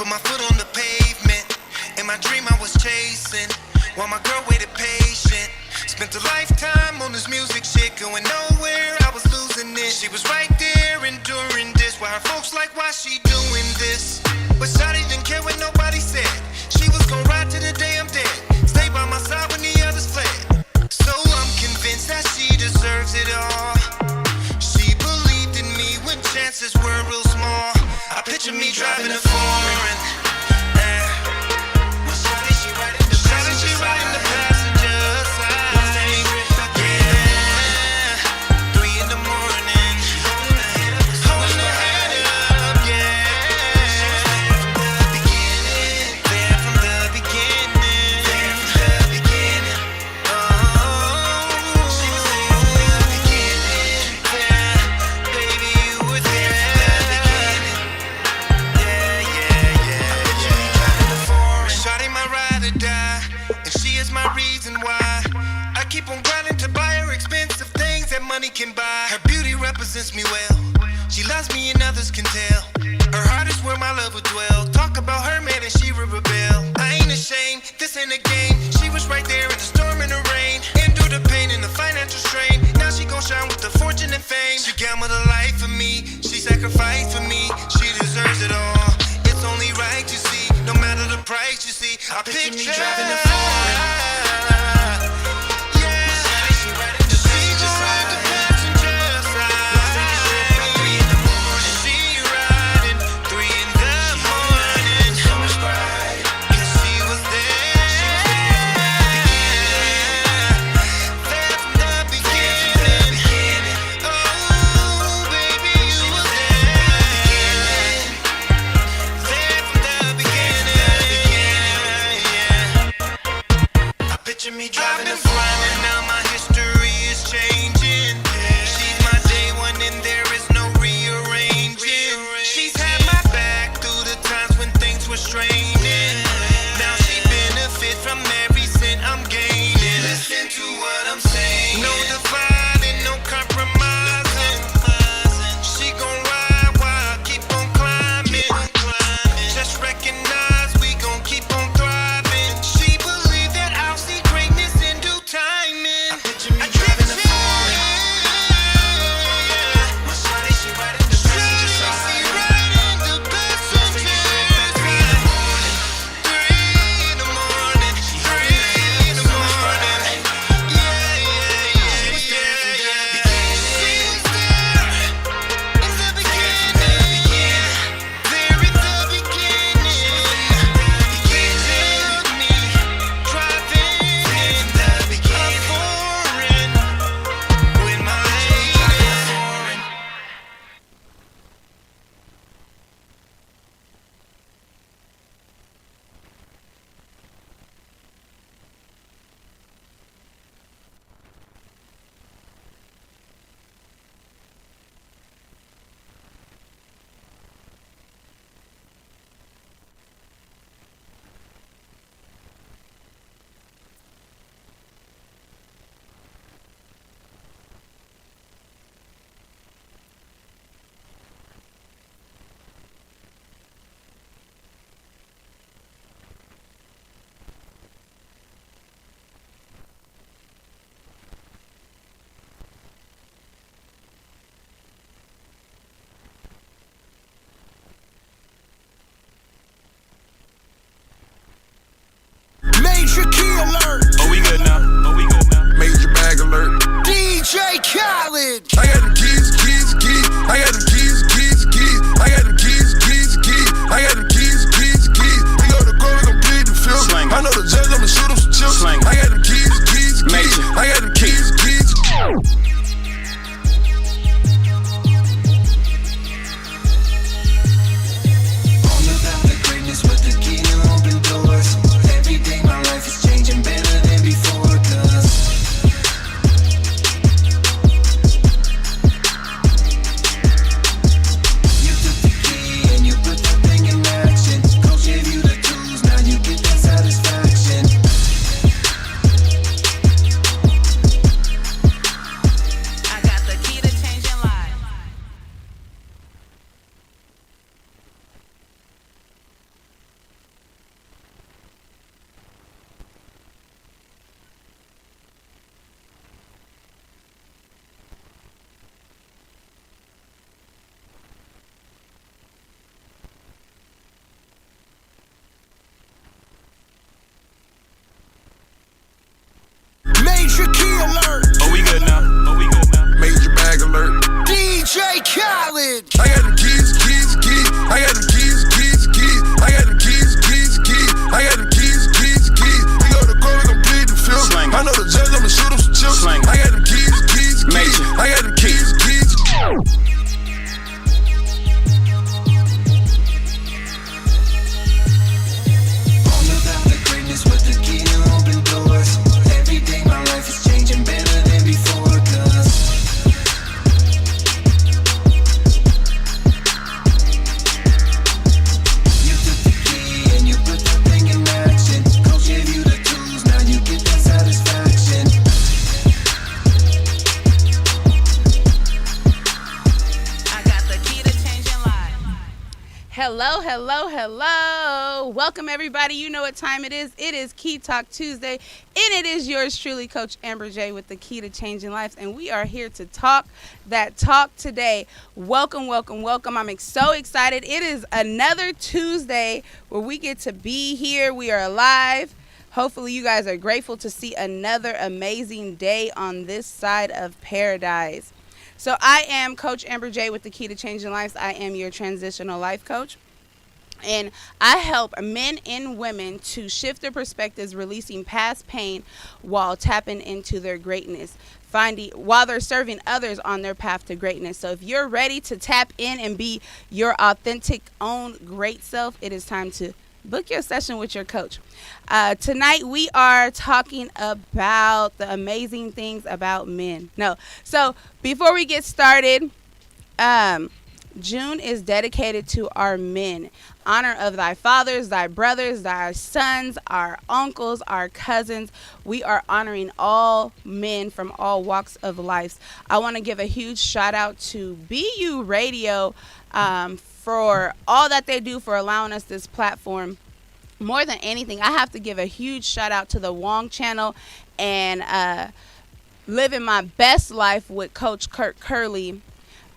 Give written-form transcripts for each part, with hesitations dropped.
Put my foot on the pavement. In my dream I was chasing, while my girl waited patient. Spent a lifetime on this music shit, going nowhere, I was losing it. She was right there enduring this, while her folks like, why she doing this? But Shawty didn't care what nobody said. She was gonna ride to the day I'm dead, stay by my side when the others fled. So I'm convinced that she deserves it all. She believed in me when chances were real small. I picture me driving a foreign. Can buy. Her beauty represents me well. She loves me and others can tell. Her heart is where my love would dwell. Talk about her man and she would rebel. I ain't ashamed, this ain't a game. She was right there in the storm and the rain. Endure the pain and the financial strain. Now she gon' shine with the fortune and fame. She gambled her life for me. She sacrificed for me. She deserves it all. It's only right, you see. No matter the price, you see. I picture me driving a foreign. Me driving and flying, now my history is changing. She's my day one and there is no rearranging. She's had my back through the times when things were straining. Now she benefit from every cent I'm gaining. Listen to what I'm saying. No dividing, no compromising. She gon' ride while I keep on climbing. Just recognize we gon' keep on thriving. She believed that I'll see timing. I driving a foreign. My shawty, she riding the passenger side. She riding the passenger side. 3 in the morning. 3 in the morning. Yeah, yeah, yeah. She was there from the beginning. She was there in the beginning. There in the beginning. He took me driving in the beginning. With my lady. Major key alert. Oh, we good now. Major bag alert. DJ Khaled. I got them keys. I got them keys. I got them keys. I got them keys. We go to court, we gon' plead the fifth. Slang. I know the judge, I'ma shoot him some chips. Slang. I got them keys. Major. I got them keys. All about the greatness with the key to open doors. Every day my life is changing better than before, 'cause Khaled. I got them keys, keys, keys. I got them keys, keys, keys. I got them keys, keys, keys. I got them keys, keys, keys. We go to court, we gon' plead the fifth. Slang. I know the judge, I'ma shoot him some chips. Slang. I got them keys, keys, keys. Major. I got them keys, keys. All about the greatness with the key to open doors. Every day my life is changing better than before, 'cause you took the key and you put that thing in action. Coach gave you the tools, now you get that satisfaction. I got the key to changing lives. Hello, hello, hello. Welcome, everybody. You know what time it is. It is Key Talk Tuesday, and it is yours truly, Coach Amber J, with the key to changing lives, and we are here to talk that talk today. Welcome, welcome, welcome. I'm so excited. It is another Tuesday where we get to be here. We are alive. Hopefully, you guys are grateful to see another amazing day on this side of paradise. So I am Coach Amber J with the Key to Changing Lives. I am your transitional life coach. And I help men and women to shift their perspectives, releasing past pain while tapping into their greatness, while they're serving others on their path to greatness. So if you're ready to tap in and be your authentic own great self, it is time to book your session with your coach. Tonight we are talking about the amazing things about men. So before we get started, June is dedicated to our men. Honor of thy fathers, thy brothers, thy sons, our uncles, our cousins. We are honoring all men from all walks of life. I want to give a huge shout out to BU Radio for all that they do for allowing us this platform. More than anything, I have to give a huge shout out to the Wong channel and Living My Best Life with Coach Kurt Curley.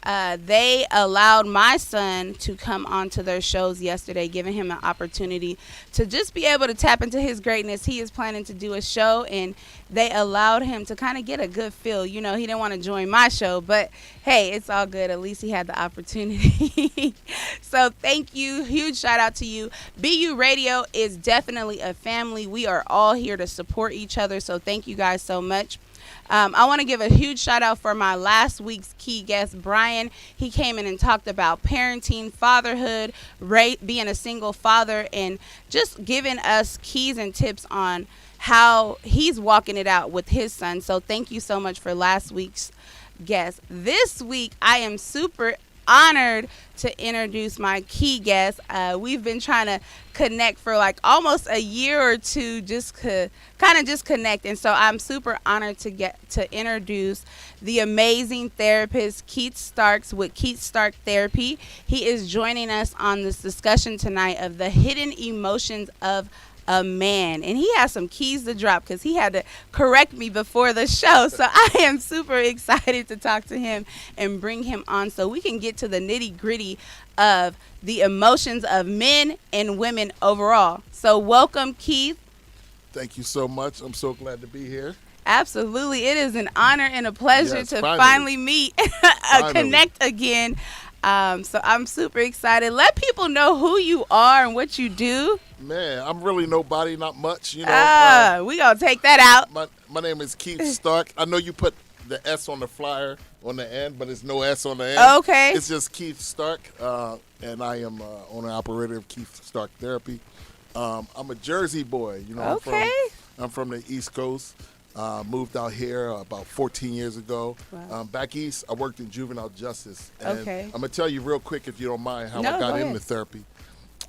They allowed my son to come onto their shows yesterday, giving him an opportunity to just be able to tap into his greatness. He is planning to do a show, and they allowed him to kind of get a good feel. You know, he didn't want to join my show, but hey, it's all good. At least he had the opportunity. So thank you. Huge shout out to you. BU Radio is definitely a family. We are all here to support each other. So thank you guys so much. I want to give a huge shout out for my last week's key guest, Brian. He came in and talked about parenting, fatherhood, being a single father, and just giving us keys and tips on how he's walking it out with his son. So thank you so much for last week's guest. This week, I am super honored to introduce my key guest. We've been trying to connect for like almost a year or two, just connect, and so I'm super honored to get to introduce the amazing therapist Keith Starks with Keith Stark Therapy. He is joining us on this discussion tonight of the hidden emotions of a man, and he has some keys to drop because he had to correct me before the show. So I am super excited to talk to him and bring him on so we can get to the nitty gritty of the emotions of men and women overall. So welcome, Keith. Thank you so much. I'm so glad to be here. Absolutely. It is an honor and a pleasure Yes, to finally. finally meet, connect again. So I'm super excited. Let people know who you are and what you do. Man, I'm really nobody, not much, you know. We gonna take that out. My name is Keith Stark. I know you put the S on the flyer on the end, but there's no S on the end. Okay. It's just Keith Stark, and I am owner and operator of Keith Stark Therapy. I'm a Jersey boy, you know. Okay. I'm from the East Coast. Moved out here about 14 years ago. Wow. Back east, I worked in juvenile justice. And Okay. I'm going to tell you real quick, if you don't mind, how No, I got go ahead. into therapy.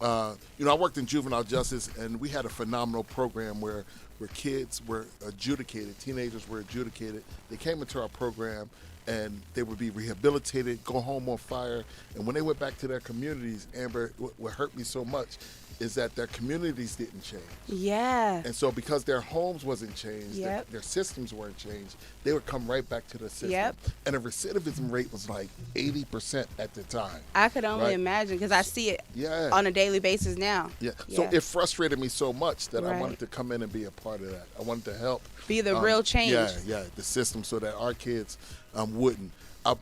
You know, I worked in juvenile justice, and we had a phenomenal program where kids were adjudicated, teenagers were adjudicated. They came into our program, and they would be rehabilitated, go home on fire. And when they went back to their communities, Amber, what hurt me so much is that their communities didn't change. Yeah. And so because their homes wasn't changed, Yep. their systems weren't changed, they would come right back to the system. Yep. And the recidivism rate was like 80% at the time. I could only Right. imagine because I see it Yeah. on a daily basis now. Yeah. So Yeah. it frustrated me so much that I Right. wanted to come in and be a part of that. I wanted to help. Be the real change. Yeah, the system so that our kids wouldn't.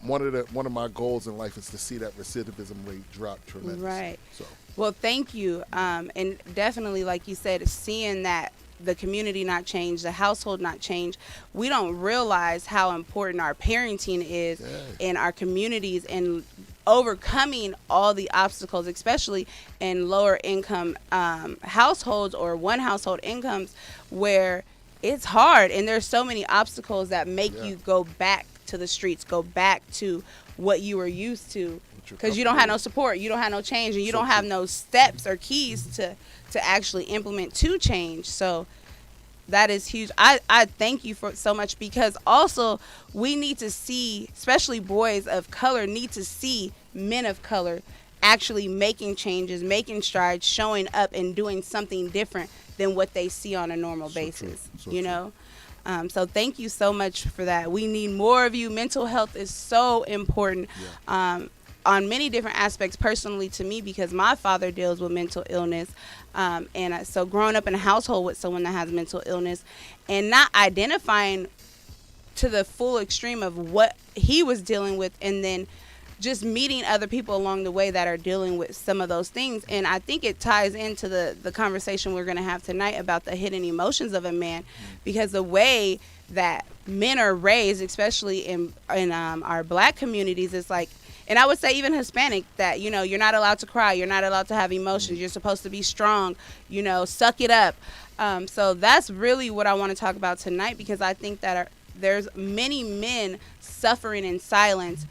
one of my goals in life is to see that recidivism rate drop tremendously. Right. So Well, thank you. And definitely, like you said, seeing that the community not change, the household not change, we don't realize how important our parenting is in our communities and overcoming all the obstacles, especially in lower income households or one household incomes where it's hard and there's so many obstacles that make you go back to the streets, go back to what you were used to. Because you don't have no support, you don't have no change, and you don't have no steps or keys to actually implement to change. So that is huge. I thank you for so much, because also we need to see, especially boys of color, need to see men of color actually making changes, making strides, showing up and doing something different than what they see on a normal basis. You know? So thank you so much for that. We need more of you. Mental health is so important. On many different aspects, personally to me, because my father deals with mental illness, so growing up in a household with someone that has mental illness and not identifying to the full extreme of what he was dealing with, and then just meeting other people along the way that are dealing with some of those things. And I think it ties into the conversation we're going to have tonight about the hidden emotions of a man, because the way that men are raised, especially in our black communities, is like, and I would say even Hispanic, that, you know, you're not allowed to cry. You're not allowed to have emotions. You're supposed to be strong, you know, suck it up. So that's really what I want to talk about tonight, because I think that there's many men suffering in silence,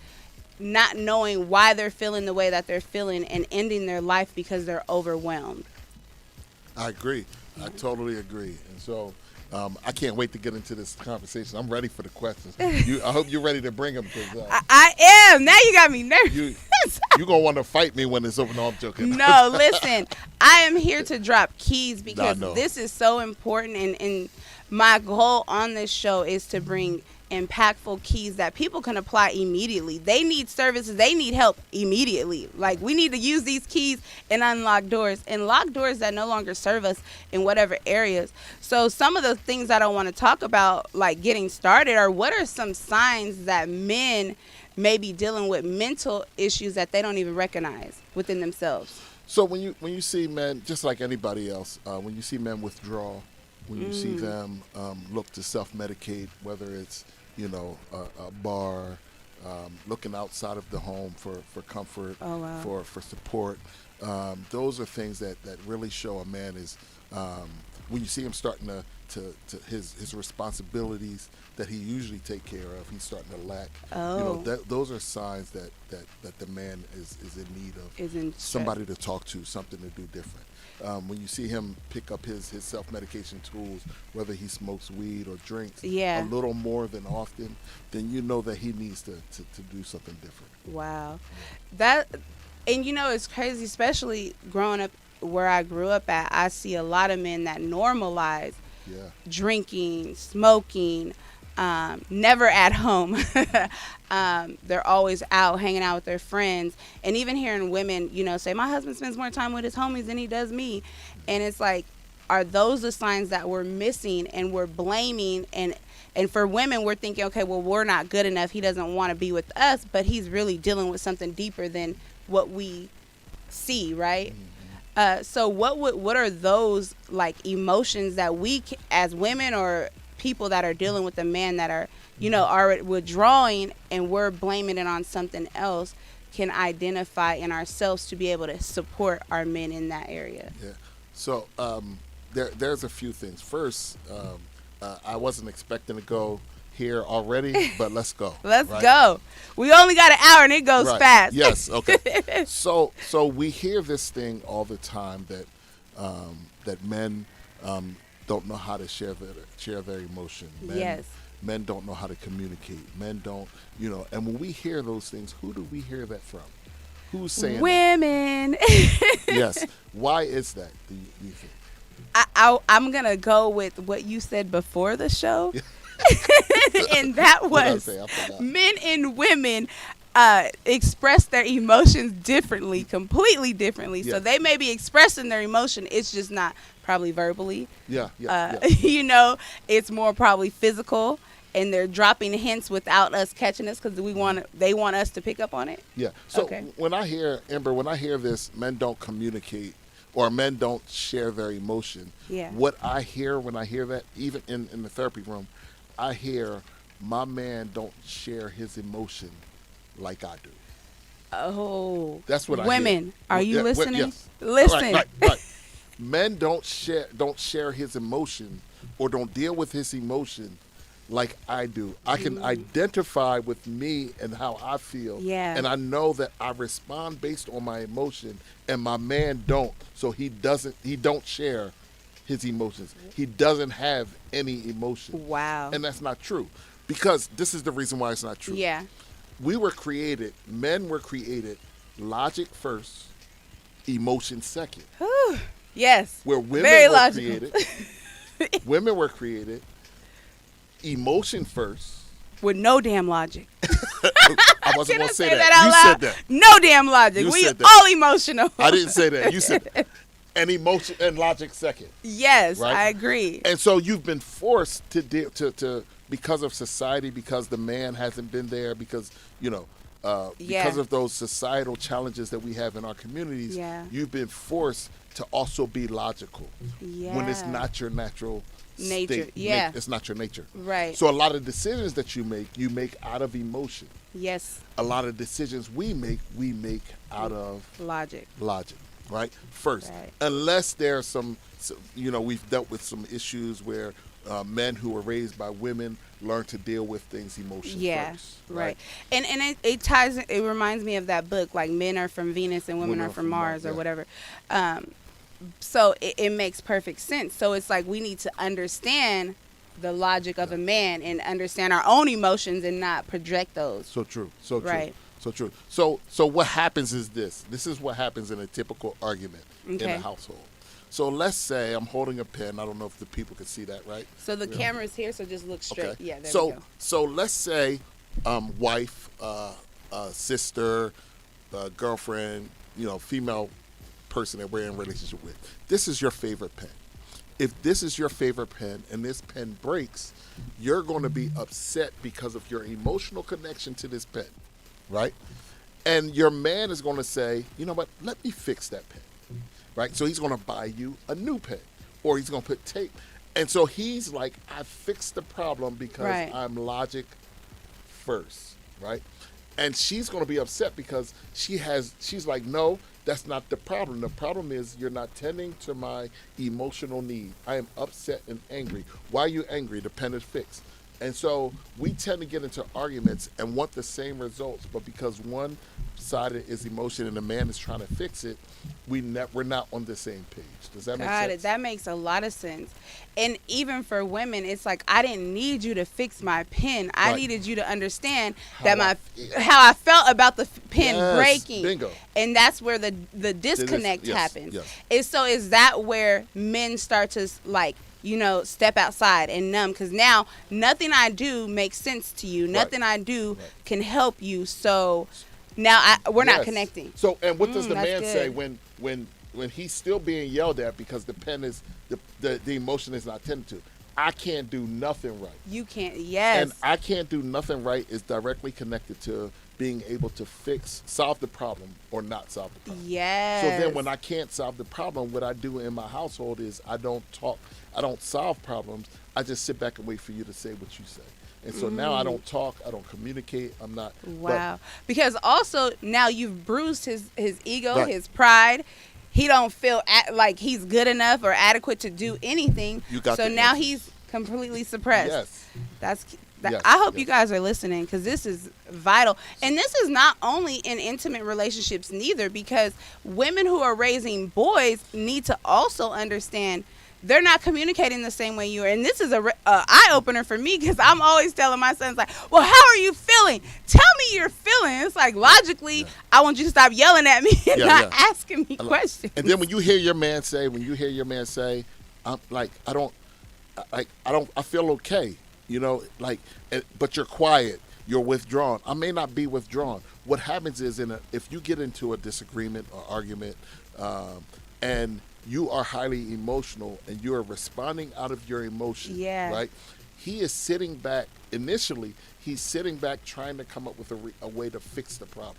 not knowing why they're feeling the way that they're feeling and ending their life because they're overwhelmed. I agree. I totally agree. And so I can't wait to get into this conversation. I'm ready for the questions. I hope you're ready to bring them. I am. Now you got me nervous. You're going to want to fight me when it's over. No, I'm joking. No, listen. I am here to drop keys, because this is so important. And my goal on this show is to bring impactful keys that people can apply immediately. They need services. They need help immediately. Like, we need to use these keys and unlock doors, and lock doors that no longer serve us in whatever areas. So some of the things that I want to talk about, like getting started, are what are some signs that men may be dealing with mental issues that they don't even recognize within themselves. So when you see men, just like anybody else, when you see men withdraw, when you see them look to self-medicate, whether it's, you know, a bar, looking outside of the home for comfort, for support. Those are things that really show a man is, when you see him starting to his responsibilities that he usually take care of, he's starting to lack. You know, those are signs that the man is in need of somebody to talk to, something to do different. When you see him pick up his self-medication tools, whether he smokes weed or drinks a little more than often, then you know that he needs to do something different. Wow. And you know, it's crazy, especially growing up where I grew up at. I see a lot of men that normalize drinking, smoking, never at home. They're always out hanging out with their friends. And even hearing women, you know, say, my husband spends more time with his homies than he does me. And it's like, are those the signs that we're missing and we're blaming? And for women, we're thinking, okay, well, we're not good enough. He doesn't want to be with us, but he's really dealing with something deeper than what we see, right? So what are those, like, emotions that we as women or people that are dealing with a man that are, you know, are withdrawing and we're blaming it on something else, can identify in ourselves to be able to support our men in that area? Yeah. So there's a few things. First, I wasn't expecting to go here already, but let's go. Let's go. We only got an hour and it goes fast. Yes. Okay. So we hear this thing all the time that men don't know how to share their emotion. Men don't know how to communicate. Men don't, you know. And when we hear those things, who do we hear that from? Who's saying women? That? Yes. Why is that, do you think? I'm going to go with what you said before the show. And that was men and women express their emotions differently, completely differently. So they may be expressing their emotion. It's just not probably verbally. You know, it's more probably physical. and they're dropping hints without us catching us because they want us to pick up on it. Yeah. So Okay. when I hear this, men don't communicate or men don't share their emotion. Yeah. What I hear when I hear that, even in the therapy room, I hear my man don't share his emotion like I do. Oh, That's what I hear. women, are you listening? Yes. Listen. Right. Men don't share his emotion or don't deal with his emotion like I do. I can identify with me and how I feel. Yeah. And I know that I respond based on my emotion and my man don't. So he don't share his emotions. He doesn't have any emotion. Wow. And that's not true. Because this is the reason why it's not true. Yeah. Men were created logic first, emotion second. Yes. Where women Very were logical. created, women were created emotion first. With no damn logic. I wasn't Can going I to say say that. out You loud? said that. No damn logic. You We said that. all emotional. I didn't say that. You said that. And emotion and logic second. Yes, Right? I agree. And so you've been forced to because of society, because the man hasn't been there, because because of those societal challenges that we have in our communities, you've been forced to also be logical when it's not your natural nature. state. Yeah, it's not your nature. Right. So a lot of decisions that you make out of emotion. Yes. A lot of decisions we make out of logic. Right? First, Right. unless there's we've dealt with some issues where men who were raised by women learn to deal with things emotionally first. Right. And it ties. It reminds me of that book, like Men Are From Venus and Women Are From Mars, or whatever. So it makes perfect sense. So it's like we need to understand the logic of a man and understand our own emotions and not project those. So true. So true. Right. So true. So what happens is this. This is what happens in a typical argument in a household. So let's say I'm holding a pen. I don't know if the people can see that, right? So the camera's here, so just look straight. Okay. Yeah, there we go. So let's say wife, sister, girlfriend, female person that we're in a relationship with. This is your favorite pen. If this is your favorite pen and this pen breaks, you're going to be upset because of your emotional connection to this pen, right? And your man is going to say, you know what, let me fix that pen, right? So he's going to buy you a new pen, or he's going to put tape. And so he's like, I fixed the problem because I'm logic first, right? And she's going to be upset because she's like, no, that's not the problem. The problem is you're not tending to my emotional need. I am upset and angry. Why are you angry? The pen is fixed. And so we tend to get into arguments and want the same results, but because one side is emotion and the man is trying to fix it, we're not on the same page. Does that make sense? Got it. That makes a lot of sense. And even for women, it's like, I didn't need you to fix my pen. I needed you to understand how I felt about the pen breaking. Bingo. And that's where the disconnect happens. Yes. So is that where men start to step outside and numb? Because now nothing I do makes sense to you. Nothing I do can help you. So now we're not connecting. So, and what does the man good. say when he's still being yelled at because the pen is the emotion is not tended to? I can't do nothing right. You can't. Yes. And I can't do nothing right is directly connected to being able to solve the problem or not solve the problem. Yes. So then when I can't solve the problem, what I do in my household is I don't solve problems. I just sit back and wait for you to say what you say. And so now I don't talk, I don't communicate, I'm not. Wow. Because also now you've bruised his ego, his pride. He don't feel like he's good enough or adequate to do anything. So now he's completely suppressed. Yes. I hope you guys are listening, because this is vital. And this is not only in intimate relationships neither, because women who are raising boys need to also understand they're not communicating the same way you are. And this is a eye-opener for me, because I'm always telling my sons, like, well, how are you feeling? Tell me you're feeling. It's like, logically, I want you to stop yelling at me and not asking me questions. And then when you hear your man say, I'm like, I feel okay. But you're quiet, you're withdrawn. I may not be withdrawn. What happens is if you get into a disagreement or argument, and you are highly emotional and you are responding out of your emotion, right? he is sitting back. Initially, he's sitting back trying to come up with a way to fix the problem.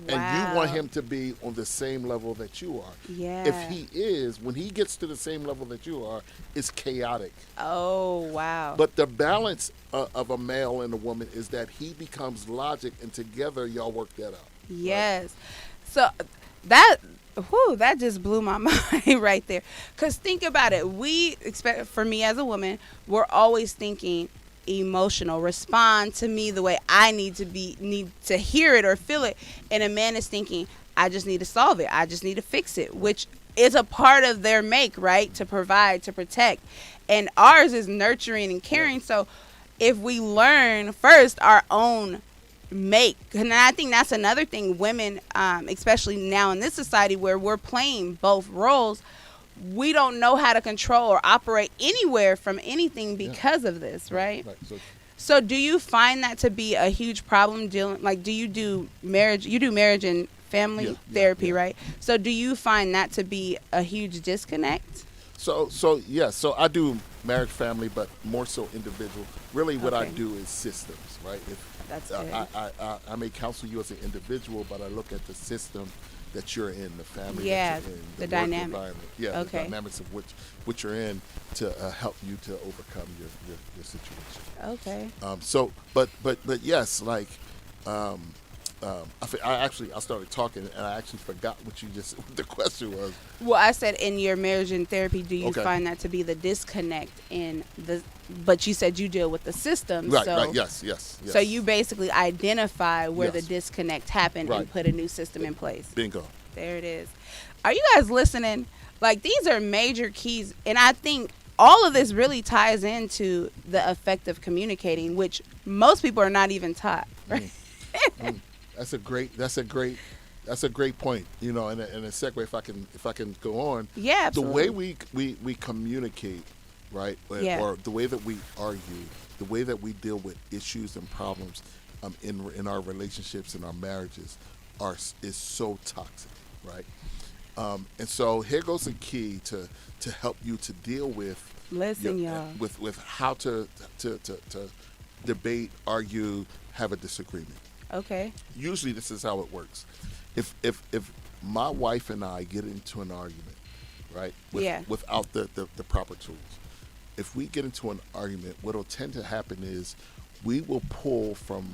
And you want him to be on the same level that you are. Yeah. If he is, when he gets to the same level that you are, it's chaotic. Oh, wow. But the balance of a male and a woman is that he becomes logic, and together y'all work that out. Yes. So that just blew my mind right there. Because think about it. We expect, for me as a woman, we're always thinking emotional, respond to me the way I need to hear it or feel it. And a man is thinking, I just need to solve it. I just need to fix it, which is a part of their make, right? To provide, to protect. And ours is nurturing and caring. Right. So if we learn first our own make, and I think that's another thing, women, especially now in this society where we're playing both roles, we don't know how to control or operate anywhere from anything because of this, right? So do you find that to be a huge problem do you do marriage and family therapy, right? So do you find that to be a huge disconnect? So I do marriage, family, but more so individual. Really what I do is systems, right? That's good. I may counsel you as an individual, but I look at the system that you're in, the family Yeah, that you're in, the dynamic. environment. Yeah, the dynamics of which you're in to help you to overcome your situation. Okay. But yes, like I started talking and I actually forgot what the question was. Well, I said in your marriage and therapy, do you find that to be the disconnect but you said you deal with the system. Right, yes. So you basically identify where the disconnect happened and put a new system in place. Bingo. There it is. Are you guys listening? Like, these are major keys, and I think all of this really ties into the effect of communicating, which most people are not even taught. Right? That's a great point. You know, and a segue, if I can go on. Yeah, absolutely. The way we communicate, right? Or the way that we argue, the way that we deal with issues and problems in our relationships and our marriages is so toxic, right? And so here goes a key to help you to deal with y'all. with how to debate, argue, have a disagreement. Okay. Usually this is how it works. If my wife and I get into an argument, right? Without the proper tools. If we get into an argument, what'll tend to happen is we will pull from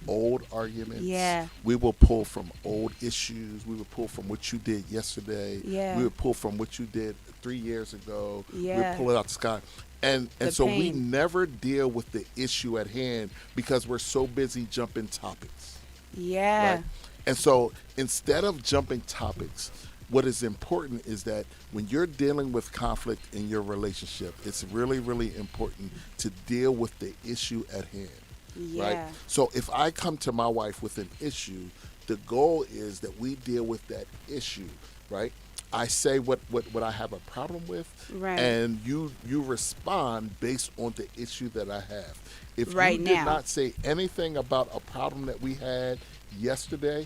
old arguments. Yeah. We will pull from old issues. We will pull from what you did yesterday. Yeah. We will pull from what you did 3 years ago. Yeah. We pull it out the sky. And so we never deal with the issue at hand because we're so busy jumping topics. Yeah. Right? And so instead of jumping topics, what is important is that when you're dealing with conflict in your relationship, it's really, really important to deal with the issue at hand. Yeah. Right? So if I come to my wife with an issue, the goal is that we deal with that issue, right? I say what I have a problem with, right, and you respond based on the issue that I have. If right you now did not say anything about a problem that we had yesterday,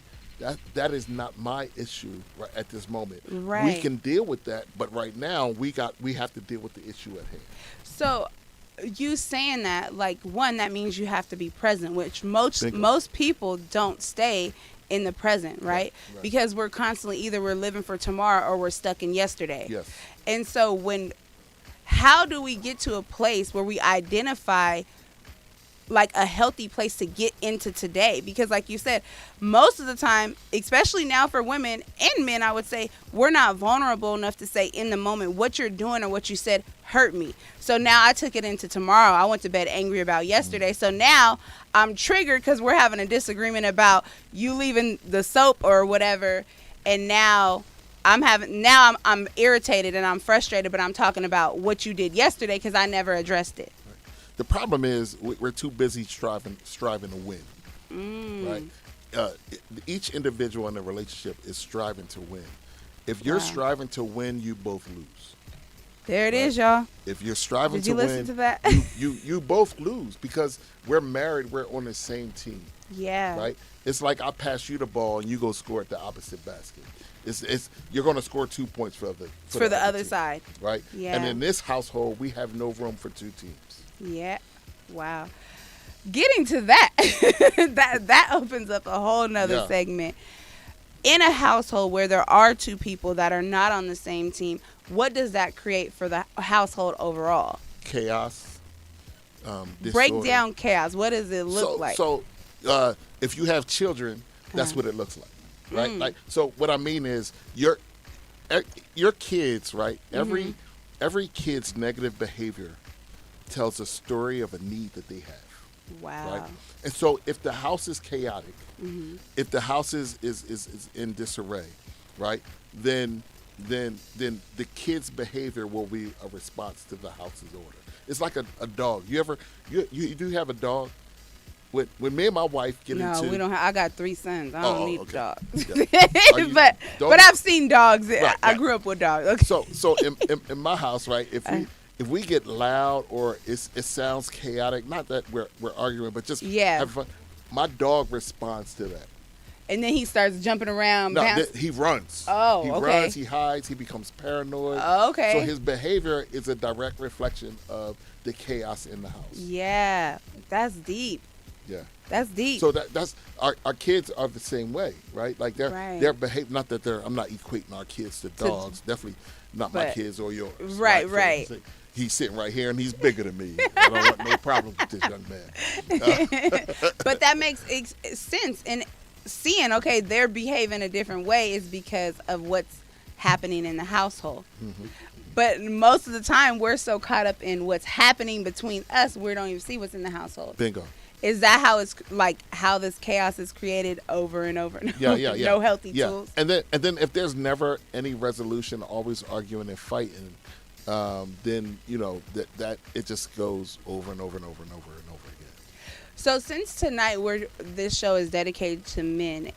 that is not my issue right at this moment. Right. We can deal with that, but right now we have to deal with the issue at hand. So you saying that, like, one, that means you have to be present, which most people don't stay in the present, right? Because we're constantly we're living for tomorrow or we're stuck in yesterday. Yes. And so how do we get to a place where we identify like a healthy place to get into today? Because like you said, most of the time, especially now for women and men, I would say, we're not vulnerable enough to say in the moment what you're doing or what you said hurt me. So now I took it into tomorrow. I went to bed angry about yesterday. So now I'm triggered because we're having a disagreement about you leaving the soap or whatever. And now I'm irritated and I'm frustrated, but I'm talking about what you did yesterday because I never addressed it. The problem is we're too busy striving to win, right? Each individual in a relationship is striving to win. If you're striving to win, you both lose. There it is, y'all. If you're striving to win, did you listen to that? you both lose because we're married. We're on the same team. Yeah. Right. It's like I pass you the ball and you go score at the opposite basket. It's you're going to score 2 points for the other side. Right. Yeah. And in this household, we have no room for two teams. Yeah. Wow. Getting to that, that opens up a whole nother Yeah. segment. In a household where there are two people that are not on the same team, what does that create for the household overall? Chaos. Break disorder. down chaos. What does it look like? So, if you have children, that's what it looks like, right? Like, so what I mean is your kids, right? Every kid's negative behavior tells a story of a need that they have. Wow. Right? And so if the house is chaotic, if the house is in disarray, right, then the kid's behavior will be a response to the house's order. It's like a dog. You do have a dog? When me and my wife get No, into we don't have. I got 3 sons. I don't need okay. dogs. Yeah. Are you- but don't- I've seen dogs. Right, I right. grew up with dogs. Okay. So in my house, right, if we get loud or it sounds chaotic, not that we're arguing, but just Yeah. having fun, my dog responds to that. And then he starts jumping around. No, bounce- he runs. Oh, he okay. runs, he hides, he becomes paranoid. Oh, okay. So his behavior is a direct reflection of the chaos in the house. Yeah, that's deep. Yeah. That's deep. So that's our kids are the same way, right? Like Right. their behavior. Not that I'm not equating our kids to dogs. Definitely not my But- kids or yours. Right, So right. he's sitting right here and he's bigger than me. I don't want no problem with this young man. But that makes sense. And seeing, okay, they're behaving a different way is because of what's happening in the household. But most of the time, we're so caught up in what's happening between us, we don't even see what's in the household. Bingo. Is that how it's like how this chaos is created over and over and over? Yeah. No healthy yeah. tools. And then if there's never any resolution, always arguing and fighting, then that it just goes over and over and over and over and over again. So since tonight this show is dedicated to men,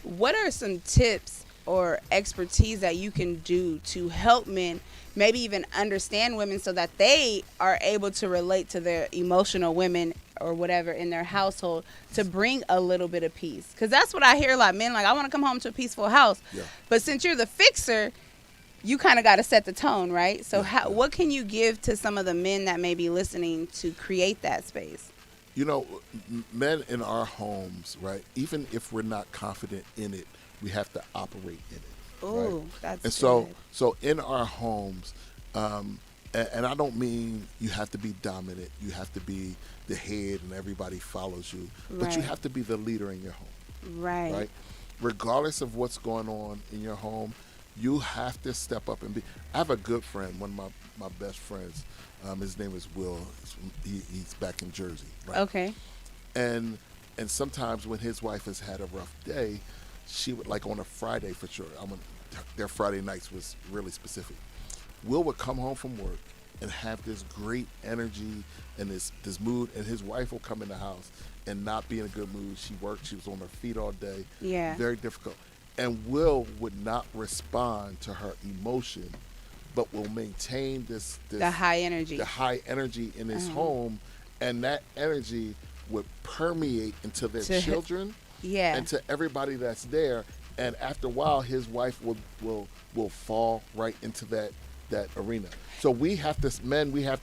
what are some tips or expertise that you can do to help men maybe even understand women so that they are able to relate to their emotional women or whatever in their household to bring a little bit of peace? Because that's what I hear a lot. Men like, I want to come home to a peaceful house. Yeah. But since you're the fixer, you kind of got to set the tone, right? So what can you give to some of the men that may be listening to create that space? Men in our homes, right, even if we're not confident in it, we have to operate in it. Ooh, right? that's And so good. in our homes, and I don't mean you have to be dominant, you have to be the head and everybody follows you, but you Right. have to be the leader in your home, Right. right? Regardless of what's going on in your home, you have to step up and be. I have a good friend, one of my best friends. His name is Will. He's back in Jersey, right? Okay. And sometimes when his wife has had a rough day, she would, like on a Friday for sure. Their Friday nights was really specific. Will would come home from work and have this great energy and this mood, and his wife will come in the house and not be in a good mood. She worked, she was on her feet all day. Yeah. Very difficult. And Will would not respond to her emotion, but will maintain this The high energy. the high energy in his home, and that energy would permeate into their To- children Yeah. and to everybody that's there. And after a while, his wife will fall right into that arena. So we have to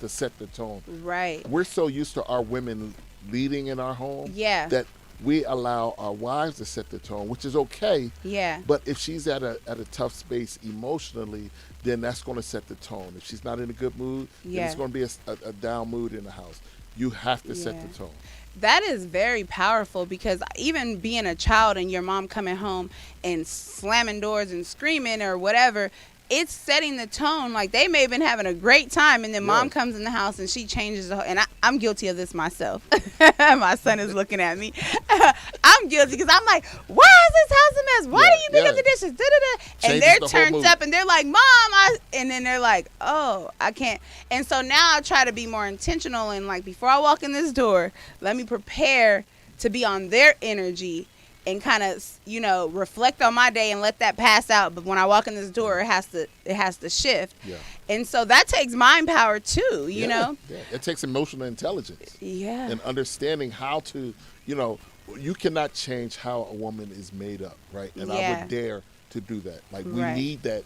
set the tone. Right. We're so used to our women leading in our home Yeah. that we allow our wives to set the tone, which is okay. Yeah. But if she's at a tough space emotionally, then that's going to set the tone. If she's not in a good mood, then Yeah. it's going to be a down mood in the house. You have to set Yeah. the tone. That is very powerful because even being a child and your mom coming home and slamming doors and screaming or whatever, it's setting the tone. Like they may have been having a great time and then mom Yeah. comes in the house and she changes the whole, and I'm guilty of this myself. My son is looking at me. I'm guilty because I'm like, why is this house a mess? Why Yeah, do you pick yeah. up the dishes? Da-da-da. And Changes they're the whole turned mood. up and they're like, Mom, and then they're like, oh, I can't. And so now I try to be more intentional and like before I walk in this door, let me prepare to be on their energy and kind of, reflect on my day and let that pass out. But when I walk in this door, it has to shift. Yeah. And so that takes mind power too, you know? Yeah. It takes emotional intelligence Yeah. and understanding how to, you cannot change how a woman is made up, right? And I Yeah. would dare to do that. Like we Right. need that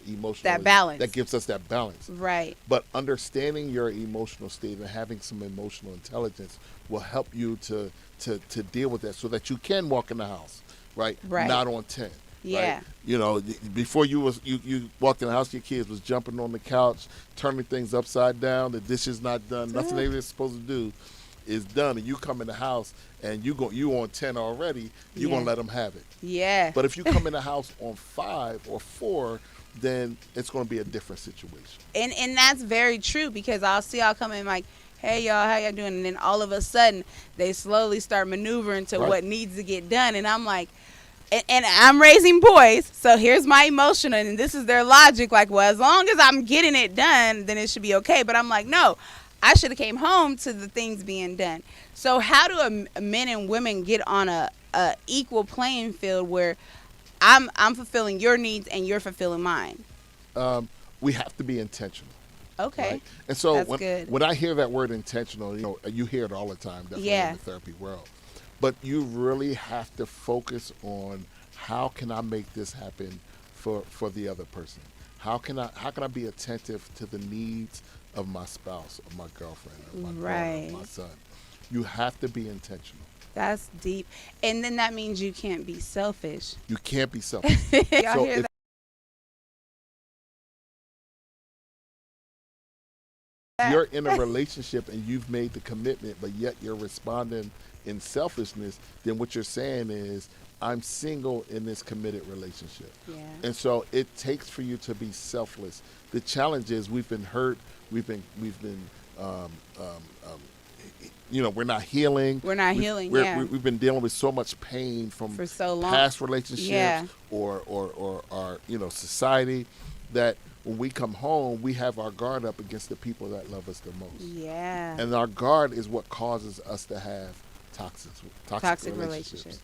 emotional That balance. that gives us that balance. Right. But understanding your emotional state and having some emotional intelligence will help you to deal with that, so that you can walk in the house, right? Right. Not on 10. Yeah. Right? You know, before you walked in the house, your kids was jumping on the couch, turning things upside down. The dishes not done. Nothing they were supposed to do is done, and you come in the house and you on 10 already. You gonna let them have it. Yeah. But if you come in the house on 5 or 4, then it's going to be a different situation. And that's very true, because I'll see y'all come in like, hey y'all, how y'all doing? And then all of a sudden they slowly start maneuvering to Right. what needs to get done. And I'm like, and I'm raising boys, so here's my emotion, and this is their logic. Like, well, as long as I'm getting it done, then it should be okay. But I'm like, no, I should have came home to the things being done. So how do men and women get on a equal playing field where I'm fulfilling your needs and you're fulfilling mine? We have to be intentional. Okay. Right? And so That's good. when I hear that word intentional, you hear it all the time, definitely Yeah. in the therapy world. But you really have to focus on, how can I make this happen for the other person? How can I be attentive to the needs of my spouse, or my girlfriend, or my Right. daughter, or my son? You have to be intentional. That's deep. And then that means you can't be selfish. You can't be selfish. Y'all So hear if that? If you're in a relationship and you've made the commitment, but yet you're responding in selfishness, then what you're saying is, I'm single in this committed relationship. Yeah. And so it takes for you to be selfless. The challenge is, we've been hurt. We've been we're not healing. We're not healing, We're, yeah. We've been dealing with so much pain from For so long. past relationships, Yeah. or our society, that when we come home, we have our guard up against the people that love us the most. Yeah. And our guard is what causes us to have toxic relationships.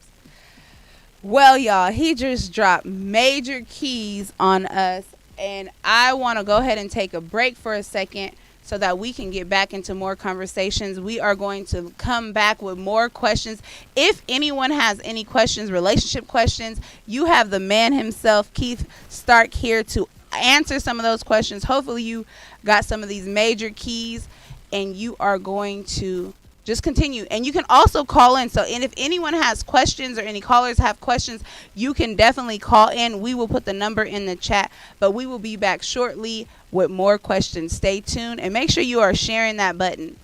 Well, y'all, he just dropped major keys on us, and I want to go ahead and take a break for a second so that we can get back into more conversations. We are going to come back with more questions. If anyone has any questions, relationship questions, you have the man himself, Keith Stark, here to answer some of those questions. Hopefully you got some of these major keys, and you are going to just continue. And you can also call in. And if anyone has questions, or any callers have questions, you can definitely call in. We will put the number in the chat, but we will be back shortly with more questions. Stay tuned and make sure you are sharing that button.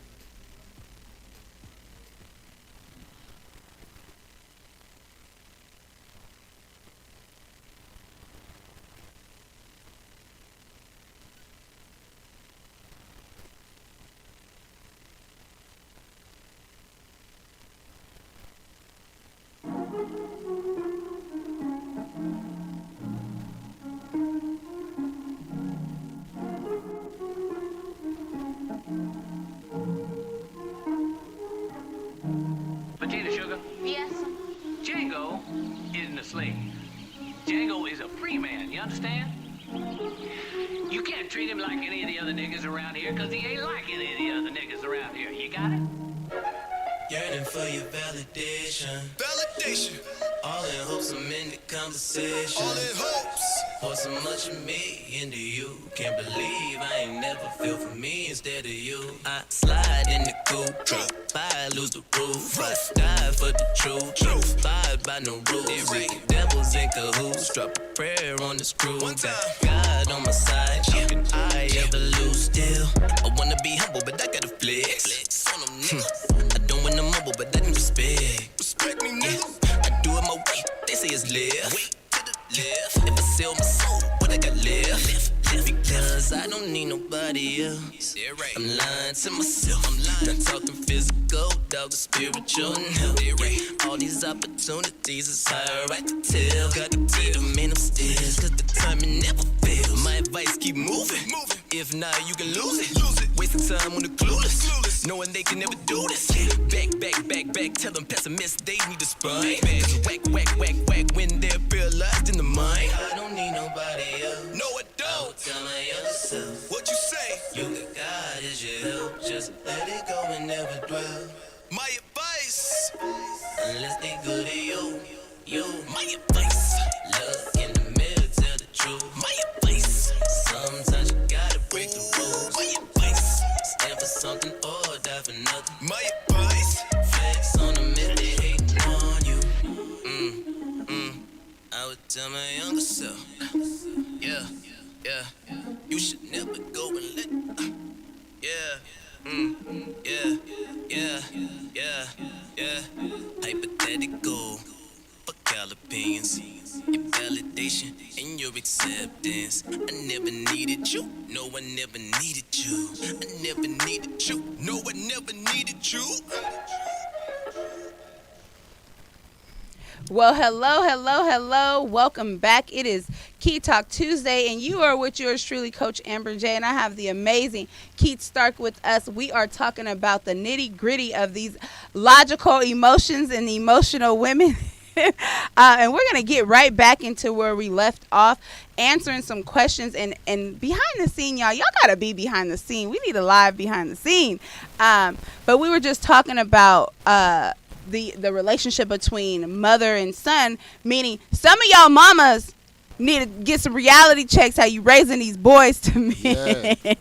Potato sugar, Yes. Django isn't a slave. Django is a free man, you understand? You can't treat him like any of the other niggas around here, because he ain't like any of the other niggas around here. You got it? Yearning for your validation. Validation. All in hopes I'm in the conversation. All in hopes. Pour so much of me into you. Can't believe I ain't never feel for me instead of you. I slide in the coupe, drop by, lose the roof. I die for the truth. Abide by no rules. Devils in cahoots. Drop a prayer on the screw. One time. Got God on my side. How can I ever lose still? I wanna be humble, but I gotta flex. On them niggas. I don't wanna mumble, but I can respect. Respect me, nigga. I do it my way. They say it's left. Wait to the left. If I sell my soul, what I got left? Because I don't need nobody else. I'm lying to myself. Not talking physical, dog, spiritual. No. All these opportunities is higher, right to tell. Got to be the man upstairs, cause the timing never fails. My advice, keep moving. If not, you can lose it. Wasting time on the clueless. Knowing they can never do this. Back. Tell them pessimists they need to spine. Whack when they're paralyzed in the mind. I don't need nobody else. No, I don't. Tell my other self. What you say? You got God as your help. Just let it go and never dwell. My advice. Unless they good to you. My advice. Look in the tell my younger self. Yeah, yeah. You should never go and let. Yeah, yeah, yeah, yeah, yeah. Hypothetical. Fuck all opinions. Your validation and your acceptance. I never needed you. No, I never needed you. I never needed you. No, I never needed you. Well, hello, hello, hello. Welcome back. It is Key Talk Tuesday, and you are with yours truly, Coach Amber J, and I have the amazing Keith Stark with us. We are talking about the nitty-gritty of these logical emotions and emotional women. And we're going to get right back into where we left off, answering some questions. And behind the scene, y'all got to be behind the scene. We need a live behind the scene. But we were just talking about the relationship between mother and son, meaning some of y'all mamas need to get some reality checks how you raising these boys to men. Yeah.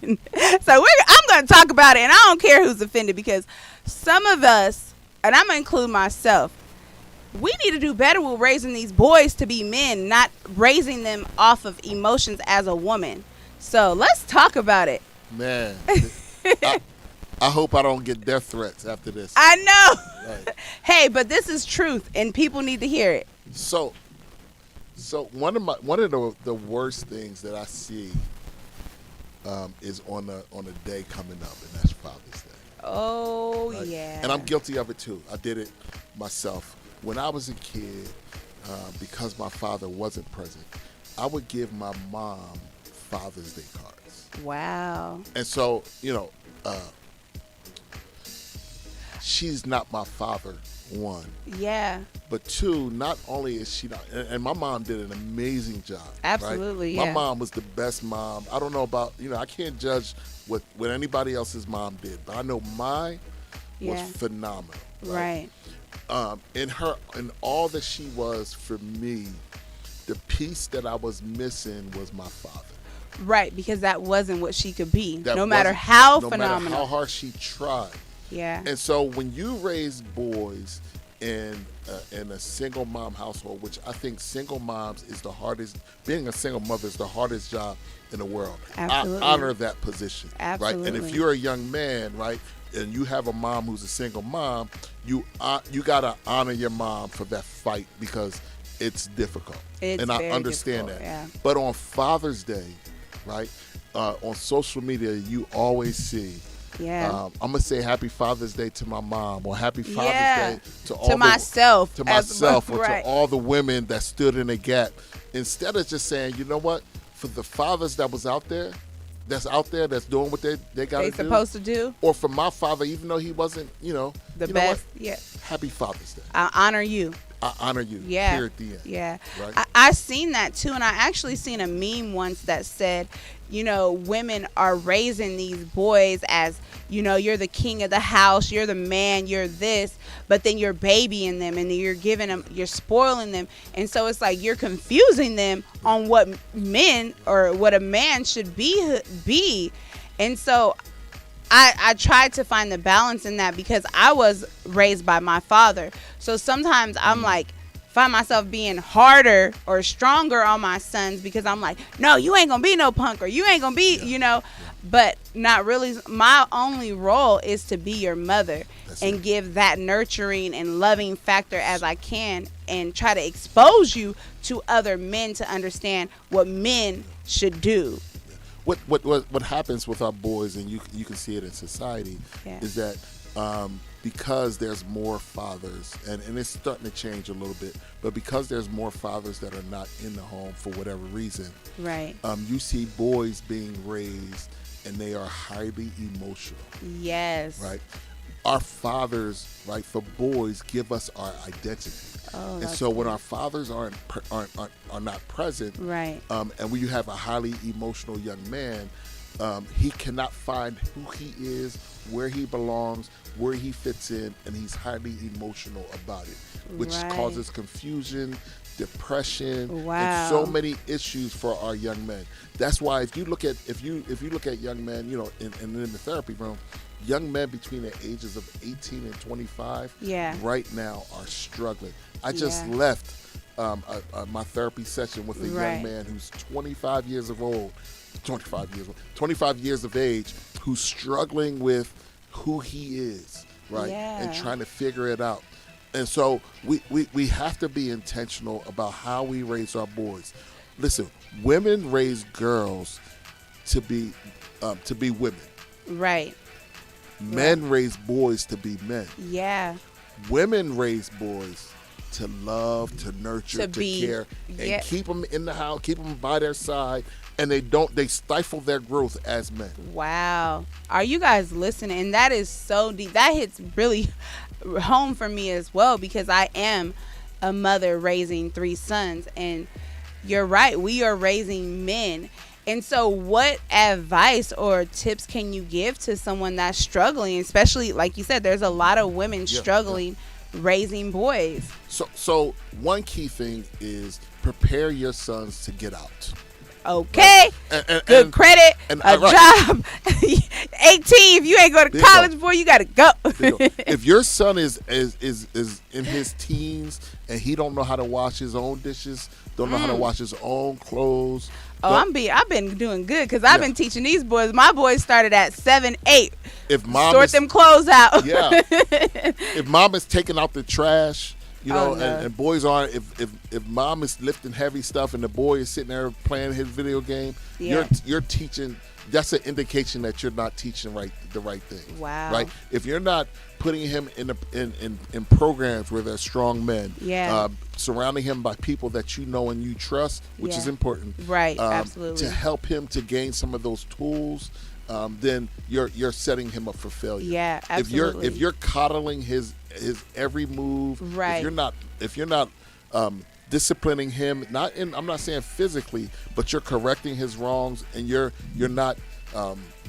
So I'm going to talk about it, and I don't care who's offended, because some of us, and I'm going to include myself, we need to do better with raising these boys to be men, not raising them off of emotions as a woman. So let's talk about it. Man, I hope I don't get death threats after this. I know. Right. Hey, but this is truth, and people need to hear it. So one of the worst things that I see is on a day coming up, and that's Father's Day. Oh, right? Yeah. And I'm guilty of it too. I did it myself. When I was a kid, because my father wasn't present, I would give my mom Father's Day cards. Wow. And so, she's not my father, one. Yeah. But two, not only is she not, and my mom did an amazing job. Absolutely, right? yeah. My mom was the best mom. I don't know about, I can't judge what anybody else's mom did, but I know mine was phenomenal. Right. In all that she was for me, the piece that I was missing was my father. Right, because that wasn't what she could be, no matter how phenomenal. No matter how hard she tried. Yeah. And so when you raise boys in a single mom household, which I think single moms is the hardest, being a single mother is the hardest job in the world. Absolutely. I honor that position. Absolutely. Right? And if you're a young man, right, and you have a mom who's a single mom, you gotta honor your mom for that fight, because it's difficult. And I understand that. Yeah. But on Father's Day, right, on social media, you always see, I'm gonna say Happy Father's Day to my mom, or Happy Father's Day to all myself, or to all the women that stood in the gap. Instead of just saying, you know what, for the fathers that's out there that's doing what they got to do. They supposed to do. Or for my father, even though he wasn't, the best. Yeah. Happy Father's Day. I honor you. I honor you. Yeah. Here at the end. Yeah. Right? I seen that too, and I actually seen a meme once that said, women are raising these boys as, you're the king of the house, you're the man, you're this, but then you're babying them and you're giving them, you're spoiling them. And so it's like you're confusing them on what men or what a man should be. And so I tried to find the balance in that, because I was raised by my father. So sometimes I'm like, find myself being harder or stronger on my sons, because I'm like, no, you ain't gonna be no punk, or you ain't gonna be, but not really. My only role is to be your mother. That's and it. Give that nurturing and loving factor as I can, and try to expose you to other men to understand what men should do. What happens with our boys, and you can see it in society, is that because there's more fathers, and it's starting to change a little bit, but because there's more fathers that are not in the home for whatever reason, right? You see boys being raised, and they are highly emotional. Yes. Right. Our fathers, right, for boys, give us our identity. Oh, and so when our fathers are not present, right, and when you have a highly emotional young man, he cannot find who he is, where he belongs, where he fits in, and he's highly emotional about it, which causes confusion, depression, and so many issues for our young men. That's why if you look at young men, in the therapy room, young men between the ages of 18 and 25 right now are struggling. I just left my therapy session with a Right. young man who's 25 years of old, 25 years of age, who's struggling with who he is, right, and Yeah. trying to figure it out. And so we have to be intentional about how we raise our boys. Listen, women raise girls to be women. Right. Men raise boys to be men. Yeah. Women raise boys to love, to nurture, To to be- care, and yeah. keep them in the house, keep them by their side, and they stifle their growth as men. Wow. Are you guys listening? And that is so deep. That hits really home for me as well, because I am a mother raising 3 sons, and you're right. We are raising men. And so what advice or tips can you give to someone that's struggling, especially like you said, there's a lot of women struggling raising boys. So one key thing is prepare your sons to get out. Okay. And Good credit, and- a right. job. 18, if you ain't go to There you college, go. boy, you got to go. You know, if your son is in his teens and he don't know how to wash his own dishes, don't know how to wash his own clothes. Oh, I've been doing good because I've been teaching these boys. My boys started at 7, 8. If mom Sort is, them clothes out. yeah, if mom is taking out the trash, you know, Oh, no. and boys aren't. If mom is lifting heavy stuff and the boy is sitting there playing his video game, Yeah. you're teaching. That's an indication that you're not teaching the right thing. Wow. Right. If you're not putting him in programs where there's strong men, Yeah. surrounding him by people that you know and you trust, which is Yeah. important. Right, absolutely. To help him to gain some of those tools, then you're setting him up for failure. Yeah, absolutely. If you're coddling his every move, Right. if you're not disciplining him, I'm not saying physically, but you're correcting his wrongs and you're not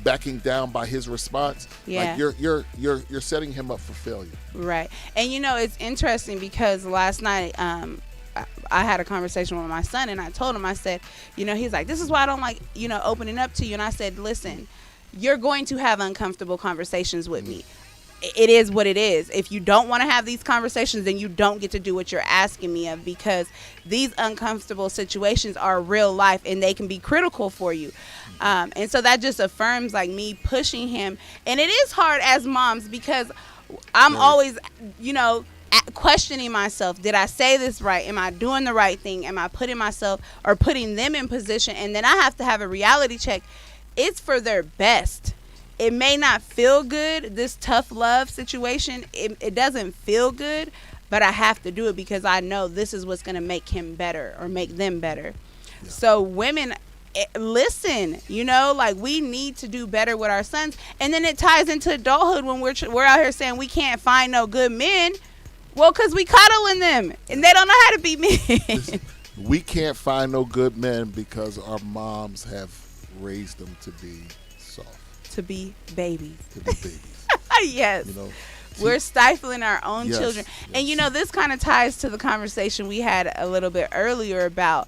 backing down by his response. Yeah. Like you're setting him up for failure. Right. And you know, it's interesting because last night I had a conversation with my son, and I told him, I said, you know, he's like, this is why I don't like, you know, opening up to you. And I said, listen, you're going to have uncomfortable conversations with me. It is what it is. If you don't want to have these conversations, then you don't get to do what you're asking me of, because these uncomfortable situations are real life and they can be critical for you. And so that just affirms like me pushing him. And it is hard as moms because I'm always, you know, questioning myself. Did I say this right? Am I doing the right thing? Am I putting myself or putting them in position? And then I have to have a reality check. It's for their best. It may not feel good, this tough love situation. It doesn't feel good, but I have to do it because I know this is what's going to make him better or make them better. Yeah. So women, listen, you know, like we need to do better with our sons. And then it ties into adulthood when we're out here saying we can't find no good men. Well, because we coddling them and they don't know how to be men. We can't find no good men because our moms have raised them to be soft. To be babies. To be babies. Yes. You know, we're stifling our own yes, children. yes. And, you know, this kind of ties to the conversation we had a little bit earlier about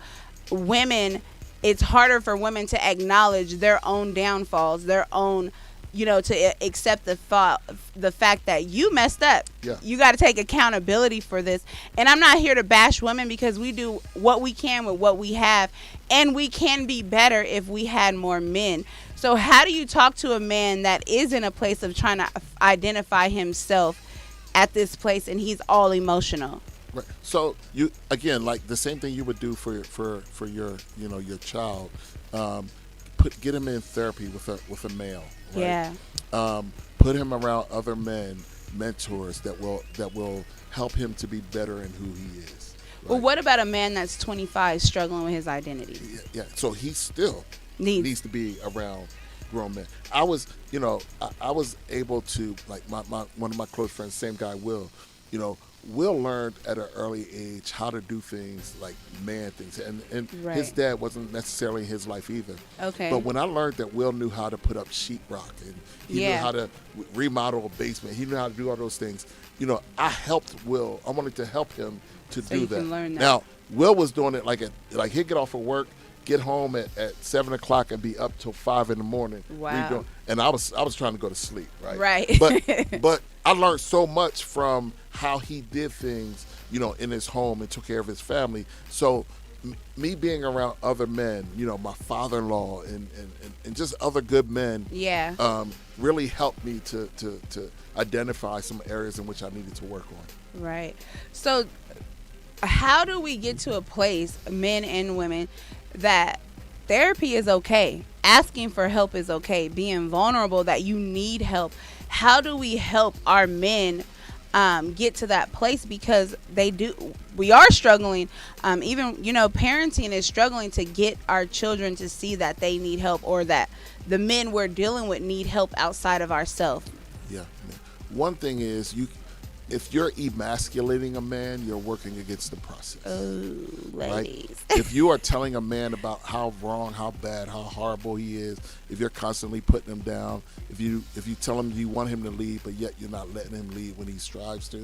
women. It's harder for women to acknowledge their own downfalls, their own, you know, to accept the fact that you messed up. Yeah. You got to take accountability for this. And I'm not here to bash women because we do what we can with what we have. And we can be better if we had more men. So how do you talk to a man that is in a place of trying to identify himself at this place and he's all emotional? Right. So you again, like the same thing you would do for your your child, get him in therapy with a male. Right? Yeah. Put him around other men, mentors that will help him to be better in who he is. Right? Well, what about a man that's 25 struggling with his identity? Yeah. So he still needs to be around grown men. I was able to, like one of my close friends, same guy Will, Will learned at an early age how to do things like man things, and Right. his dad wasn't necessarily in his life either. Okay. But when I learned that Will knew how to put up sheetrock and he knew Yeah. how to remodel a basement, he knew how to do all those things. I helped Will. I wanted to help him to So do you that. can learn that. Now Will was doing it like he'd get off of work get home at 7 o'clock and be up till 5 in the morning. Wow. And I was trying to go to sleep, right? Right. But I learned so much from how he did things, you know, in his home and took care of his family. So me being around other men, you know, my father-in-law and just other good men, Yeah. really helped me to identify some areas in which I needed to work on. Right. So how do we get to a place, men and women, that therapy is okay, asking for help is okay, being vulnerable that you need help? How do we help our men get to that place? Because we are struggling. Even, you know, parenting is struggling to get our children to see that they need help, or that the men we're dealing with need help outside of ourselves. Yeah. One thing is, if you're emasculating a man, you're working against the process. Oh, ladies. Right? If you are telling a man about how wrong, how bad, how horrible he is, if you're constantly putting him down, if you tell him you want him to lead, but yet you're not letting him lead when he strives to.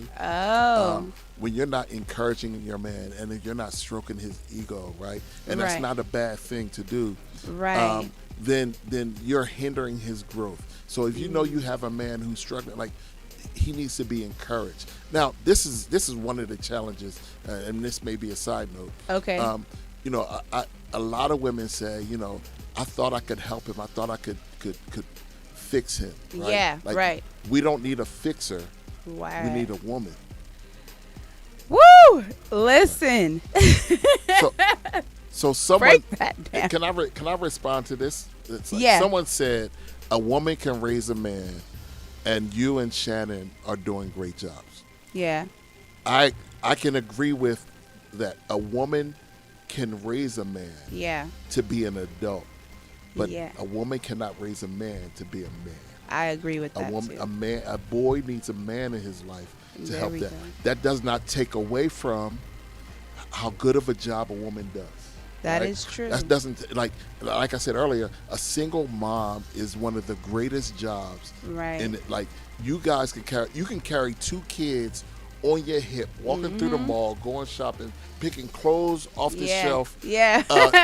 When you're not encouraging your man, and if you're not stroking his ego, right? And that's Right. not a bad thing to do. Right. Then you're hindering his growth. So if you know you have a man who's struggling, like, he needs to be encouraged. Now, this is one of the challenges, and this may be a side note. Okay. You know, a lot of women say, you know, I thought I could help him. I thought I could fix him. Right? Yeah, like, right. We don't need a fixer. Wow. We need a woman. Woo! Listen. So someone, Break that down. Can I respond to this? It's like Yeah. Someone said a woman can raise a man, and you and Shannon are doing great jobs. Yeah. I can agree with that. A woman can raise a man Yeah. to be an adult, but Yeah. a woman cannot raise a man to be a man. I agree with that too. A boy needs a man in his life to There help we that. go. That does not take away from how good of a job a woman does. That right? is true. That doesn't, like I said earlier, a single mom is one of the greatest jobs. Right. And like, you guys can carry two kids on your hip, walking through the mall, going shopping, picking clothes off the shelf. Yeah.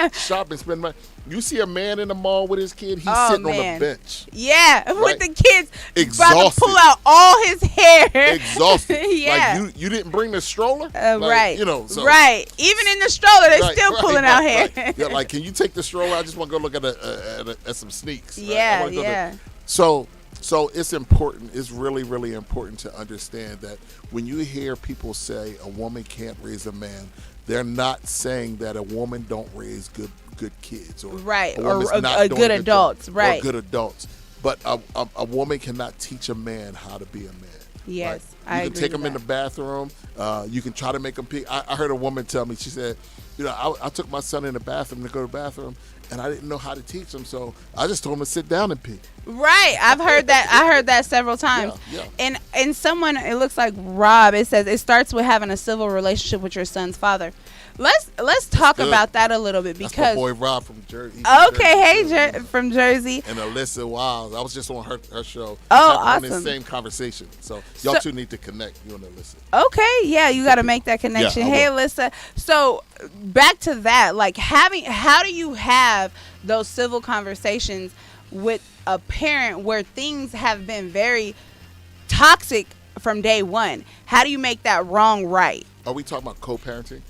Shopping, spending money. You see a man in the mall with his kid, he's Oh, sitting man. on the bench. Yeah, Right. with the kids about to Exhausted. pull out all his hair. Exhausted. Yeah. Like, you didn't bring the stroller? Like, Right. You know, so. Right. Even in the stroller, they're Right, still right, pulling right, out hair. right. Yeah, like, can you take the stroller? I just want to go look at some sneaks. right? I Yeah, wanna go yeah. So it's important. It's really, really important to understand that when you hear people say a woman can't raise a man, they're not saying that a woman don't raise good kids, or Right, a or woman's a not doing good a job, adults, right. or good adults. But a woman cannot teach a man how to be a man. Yes, right? I You can agree take with him in that. the bathroom. You can try to make him pee. I heard a woman tell me. She said, you know, I took my son in the bathroom to go to the bathroom, and I didn't know how to teach him, so I just told him to sit down and pee. Right. I've heard that. I heard that several times. Yeah. And someone, it looks like Rob, it says it starts with having a civil relationship with your son's father. Let's talk good. about that a little bit, That's my because boy Rob from Jersey. He's from okay, Jersey, too. from Jersey. And Alyssa Wiles. I was just on her show. Oh, on this awesome. same conversation. So y'all two need to connect, you and Alyssa. Okay, yeah, you got to make that connection. I Hey, will. Alyssa. So back to that, like how do you have those civil conversations with a parent where things have been very toxic from day one? How do you make that wrong right? Are we talking about co-parenting?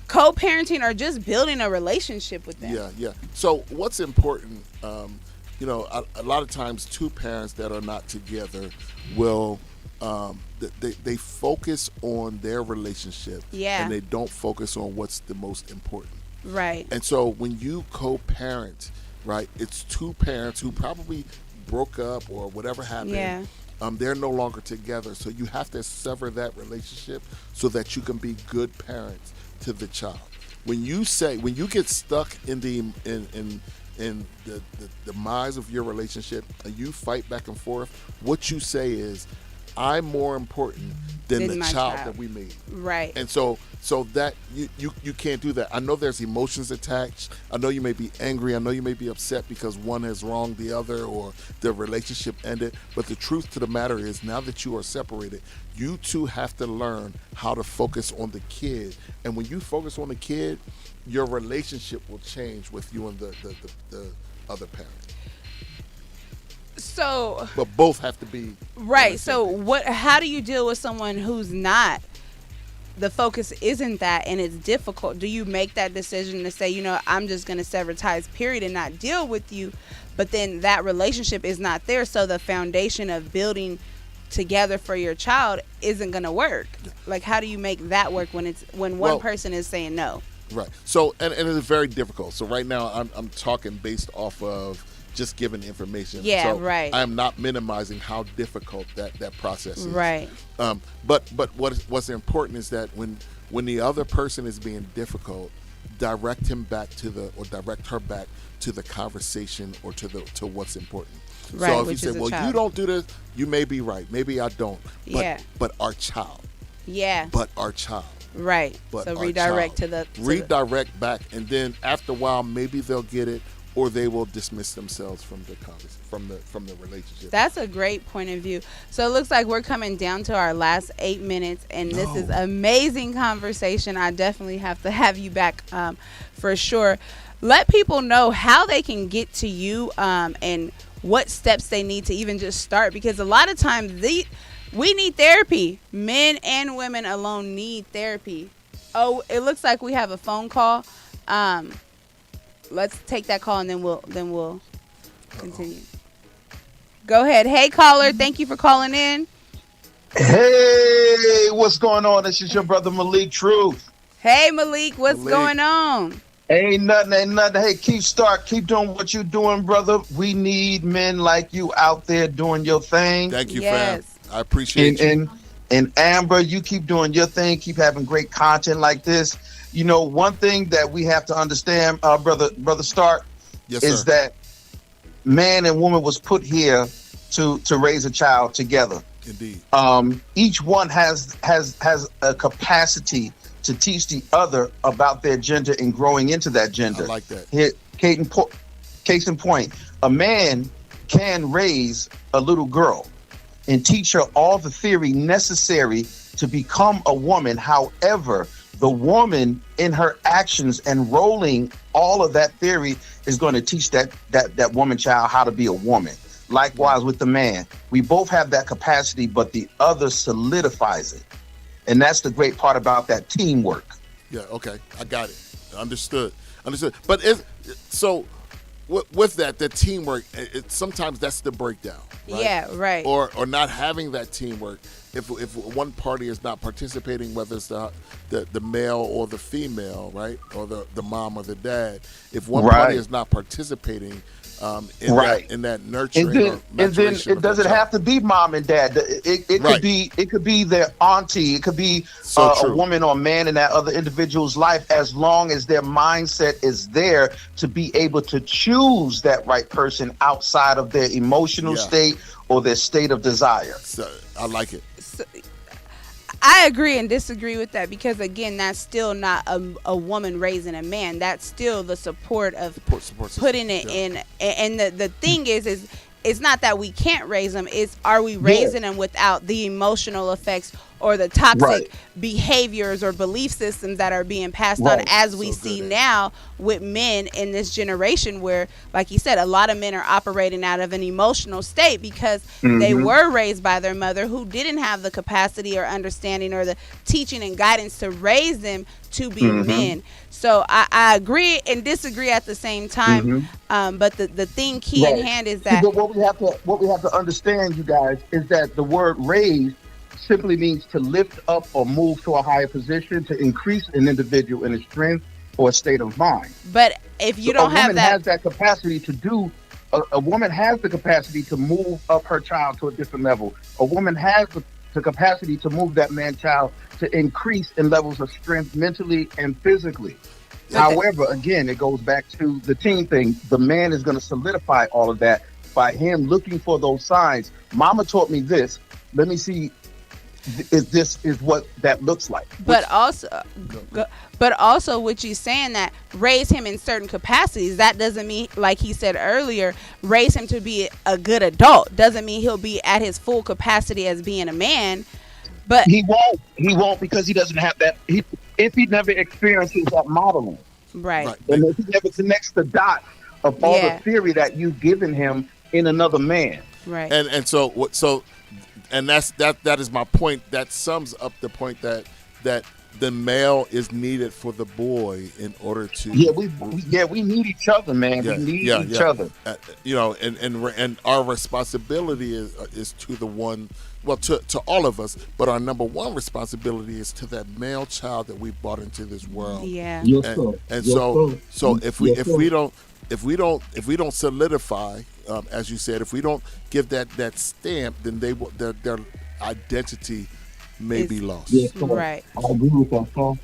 Co-parenting, or just building a relationship with them? Yeah. So what's important, you know, a lot of times two parents that are not together will, they focus on their relationship. Yeah. And they don't focus on what's the most important. Right. And so when you co-parent, right, it's two parents who probably broke up or whatever happened. Yeah. They're no longer together. So you have to sever that relationship so that you can be good parents to the child. When you get stuck in the demise of your relationship and you fight back and forth, what you say is, I'm more important than the my child child. that we made. Right. And so So that you can't do that. I know there's emotions attached. I know you may be angry. I know you may be upset because one has wronged the other or the relationship ended. But the truth to the matter is, now that you are separated, you two have to learn how to focus on the kid. And when you focus on the kid, your relationship will change with you and the other parent. So, but both have to be right. So how do you deal with someone who's not, the focus isn't that, and it's difficult? Do you make that decision to say, I'm just going to sever ties, period, and not deal with you, but then that relationship is not there, so the foundation of building together for your child isn't going to work? Like, how do you make that work when one person is saying no? Right. So, and it is very difficult. So right now I'm talking based off of just giving information. Yeah, so right. I'm not minimizing how difficult that process is. Right. But what's important is that when the other person is being difficult, direct him back direct her back to the conversation or to what's important. Right, so if which you is say, a well, child. you don't do this, you may be right. Maybe I don't. But, Yeah. But our child. Yeah. But our child. Right. But so our redirect child. Redirect back, and then after a while, maybe they'll get it, or they will dismiss themselves from the relationship. That's a great point of view. So it looks like we're coming down to our last 8 minutes, and this is amazing conversation. I definitely have to have you back for sure. Let people know how they can get to you and what steps they need to even just start, because a lot of times we need therapy. Men and women alone need therapy. Oh, it looks like we have a phone call. Let's take that call and then we'll continue. Go ahead. Hey, caller. Thank you for calling in. Hey, what's going on? This is your brother Malik Truth. Hey, Malik. What's going on? Ain't nothing. Hey, keep doing what you're doing, brother. We need men like you out there doing your thing. Thank you, fam. I appreciate you. And Amber, you keep doing your thing. Keep having great content like this. One thing that we have to understand, brother Stark, is that man and woman was put here to raise a child together. Indeed. Each one has a capacity to teach the other about their gender and growing into that gender. I like that. Here, case in point, a man can raise a little girl and teach her all the theory necessary to become a woman. However, the woman in her actions and rolling all of that theory is going to teach that woman child how to be a woman. Likewise with the man. We both have that capacity, but the other solidifies it. And that's the great part about that teamwork. Yeah, okay. I got it. Understood. But with that, the teamwork, sometimes that's the breakdown. Right? Yeah, right. Or not having that teamwork. If one party is not participating, whether it's the male or the female, right, or the mom or the dad, if one party is not participating in that nurturing, and then it doesn't have to be mom and dad. It could be their auntie. It could be a woman or man in that other individual's life, as long as their mindset is there to be able to choose that right person outside of their emotional state or their state of desire. So, I like it. So, I agree and disagree with that, because again, that's still not a woman raising a man. That's still the support of putting it in. And the thing is it's not that we can't raise them. It's, are we raising them without the emotional effects or the toxic behaviors or belief systems that are being passed on, as we see now with men in this generation, where, like you said, a lot of men are operating out of an emotional state because they were raised by their mother, who didn't have the capacity or understanding or the teaching and guidance to raise them to be men. So I agree and disagree at the same time. But the thing key in hand is that what we have to understand, you guys, is that the word raise simply means to lift up or move to a higher position, to increase an individual in a strength or a state of mind. But if you don't have that, has that capacity to do. A woman has the capacity to move up her child to a different level. A woman has the capacity to move that man-child to increase in levels of strength mentally and physically. However, again, it goes back to the team thing. The man is going to solidify all of that by him looking for those signs. Mama taught me this. Let me see. this is what that looks like. But also, what you saying that raise him in certain capacities. That doesn't mean, like he said earlier, raise him to be a good adult. Doesn't mean he'll be at his full capacity as being a man. But he won't because he doesn't have that. If he never experiences that modeling, right. And if he never connects the dots of all the theory that you've given him in another man, right? And so that is my point. That sums up the point that the male is needed for the boy in order to. We need each other, man. We need each other. And our responsibility is to the one. Well, to all of us, but our number one responsibility is to that male child that we brought into this world. Yeah. So if we don't solidify, as you said, if we don't give that stamp, then their identity may be lost. Right. I agree with that, Paul.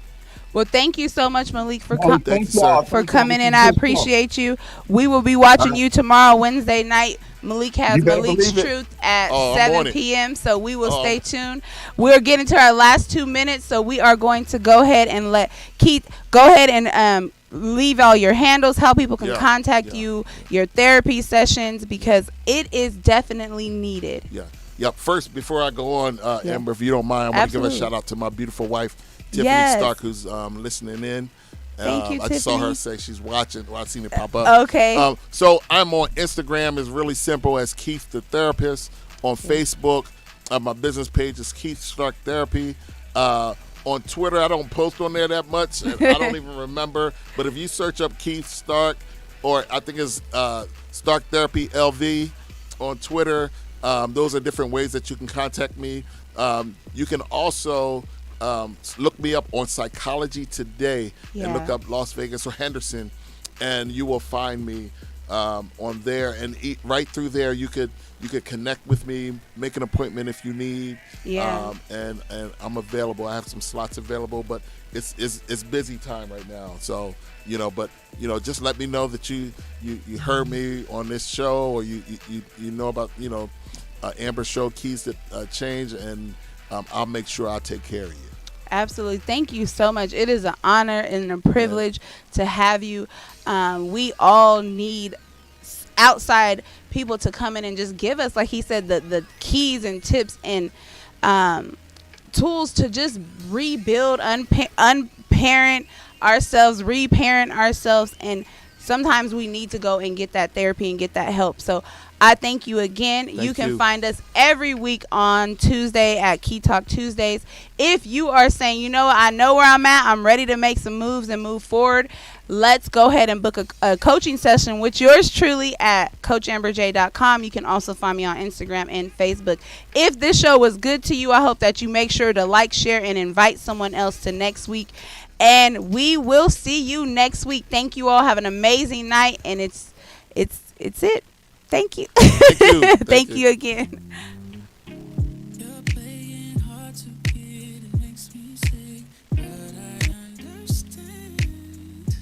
Well, thank you so much, Malik, for coming in. I appreciate you. We will be watching you tomorrow, Wednesday night. Malik has Malik's Truth at 7 p.m., so we will stay tuned. We're getting to our last 2 minutes, so we are going to go ahead and let Keith go ahead and leave all your handles, how people can contact you, your therapy sessions, because it is definitely needed. Yep. First, before I go on, Amber, if you don't mind, I want to give a shout out to my beautiful wife, Tiffany Stark, who's listening in. Thank you, I Tiffany. saw her say she's watching. Well, I've seen it pop up. Okay. So I'm on Instagram. It's really simple as Keith the Therapist. On Facebook, my business page is Keith Stark Therapy. On Twitter, I don't post on there that much. And I don't even remember. But if you search up Keith Stark, or I think it's Stark Therapy LV on Twitter, those are different ways that you can contact me. You can also look me up on Psychology Today and look up Las Vegas or Henderson, and you will find me on there. And right through there, you could connect with me, make an appointment if you need. And I'm available. I have some slots available, but it's busy time right now. So just let me know that you heard me on this show, or you know about Amber's show, Keys to Change, and I'll make sure I take care of you. Absolutely. Thank you so much. It is an honor and a privilege to have you. We all need outside people to come in and just give us, like he said, the keys and tips and tools to just rebuild, unparent ourselves, reparent ourselves. And sometimes we need to go and get that therapy and get that help. So I thank you again. You can find us every week on Tuesday at Key Talk Tuesdays. If you are saying, I know where I'm at, I'm ready to make some moves and move forward, let's go ahead and book a coaching session with yours truly at CoachAmberJ.com. You can also find me on Instagram and Facebook. If this show was good to you, I hope that you make sure to like, share, and invite someone else to next week. And we will see you next week. Thank you all. Have an amazing night. And it's it. Thank you. Thank you again. You're playing hard to get, it makes me sick, but I understand.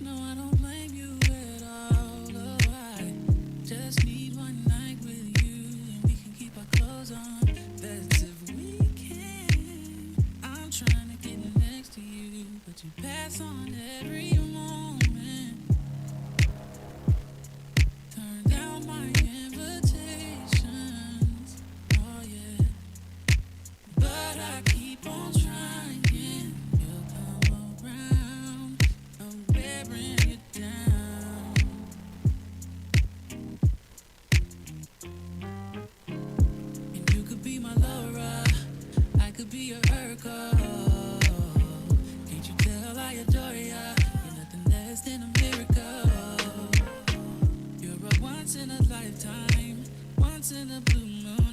No, I don't blame you at all. Oh, I just need one night with you, and we can keep our clothes on. That's if we can. I'm trying to get next to you, but you pass on every moment. Turn down my invitations, oh yeah. But I keep on trying, you'll come around, I'm wearing you down. And you could be my Laura, I could be your Urkel. Can't you tell I adore ya? You're nothing less than a miracle. You're a once in a lifetime, once in a blue moon.